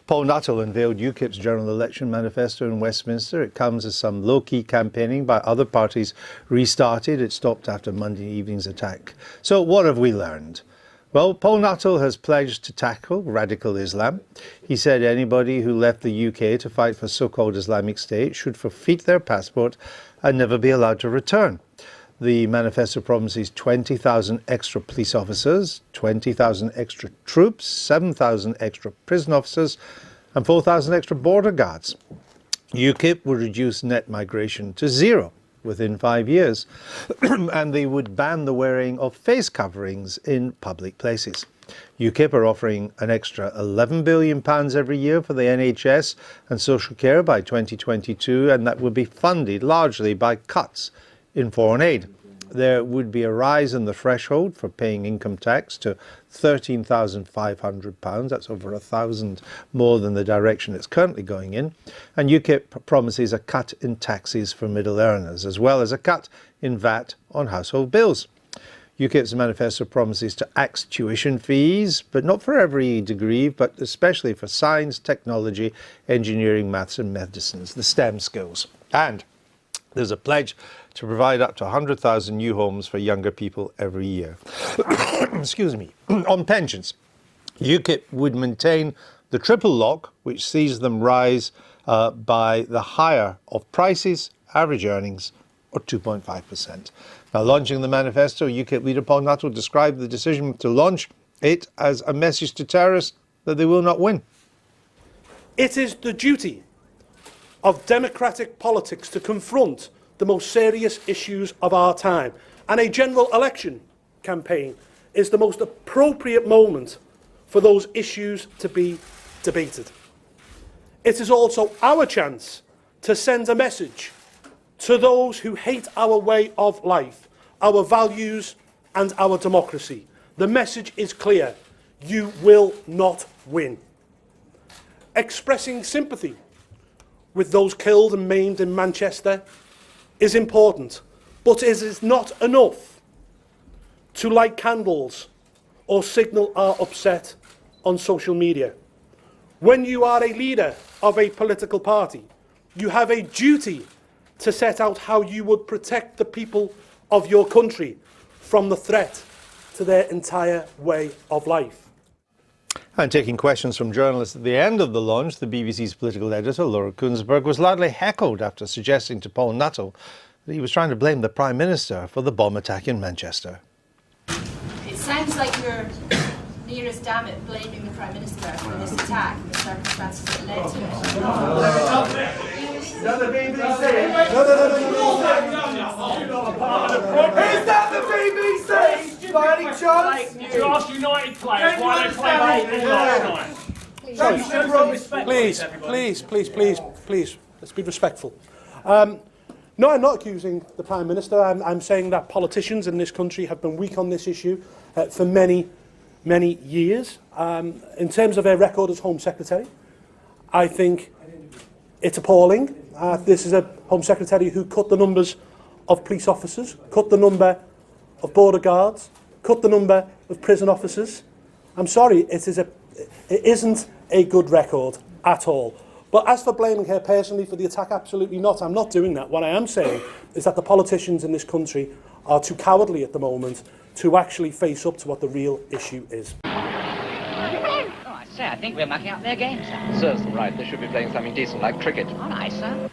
Paul Nuttall unveiled UKIP's general election manifesto in Westminster. It comes as some low-key campaigning by other parties restarted. It stopped after Monday evening's attack. So what have we learned? Well, Paul Nuttall has pledged to tackle radical Islam. He said anybody who left the UK to fight for so-called Islamic State should forfeit their passport and never be allowed to return. The manifesto promises 20,000 extra police officers, 20,000 extra troops, 7,000 extra prison officers and 4,000 extra border guards. UKIP would reduce net migration to zero within 5 years and they would ban the wearing of face coverings in public places. UKIP are offering an extra £11 billion every year for the NHS and social care by 2022, and that would be funded largely by cuts in foreign aid. There would be a rise in the threshold for paying income tax to £13,500. That's over £1,000 more than the direction it's currently going in. And UKIP promises a cut in taxes for middle earners, as well as a cut in VAT on household bills. UKIP's manifesto promises to axe tuition fees, but not for every degree, but especially for science, technology, engineering, maths and medicines, the STEM skills. And there's a pledge to provide up to 100,000 new homes for younger people every year. Excuse me. On pensions, UKIP would maintain the triple lock, which sees them rise by the higher of prices, average earnings, or 2.5%. Now, launching the manifesto, UKIP leader Paul Nuttall described the decision to launch it as a message to terrorists that they will not win. It is the duty of democratic politics to confront the most serious issues of our time, and a general election campaign is the most appropriate moment for those issues to be debated. It is also our chance to send a message to those who hate our way of life, our values and our democracy. The message is clear: you will not win. Expressing sympathy with those killed and maimed in Manchester is important, but it is not enough to light candles or signal our upset on social media. When you are a leader of a political party, you have a duty to set out how you would protect the people of your country from the threat to their entire way of life. And taking questions from journalists at the end of the launch, the BBC's political editor, Laura Kuenssberg, was loudly heckled after suggesting to Paul Nuttall that he was trying to blame the Prime Minister for the bomb attack in Manchester. It sounds like you're near as damn it blaming the Prime Minister for this attack and the circumstances that led to it. No, the BBC. Is that the BBC? By any chance? Did you ask United players why they played last night? Please, let's be respectful. No, I'm not accusing the Prime Minister. I'm saying that politicians in this country have been weak on this issue for many years. In terms of their record as Home Secretary, I think it's appalling. This is a Home Secretary who cut the numbers of police officers, cut the number of border guards, cut the number of prison officers. I'm sorry, it isn't a good record at all. But as for blaming her personally for the attack, absolutely not. I'm not doing that. What I am saying is that the politicians in this country are too cowardly at the moment to actually face up to what the real issue is. Oh, I say, I think we're mucking up their game, sir. Serves them right. They should be playing something decent like cricket. All right, sir.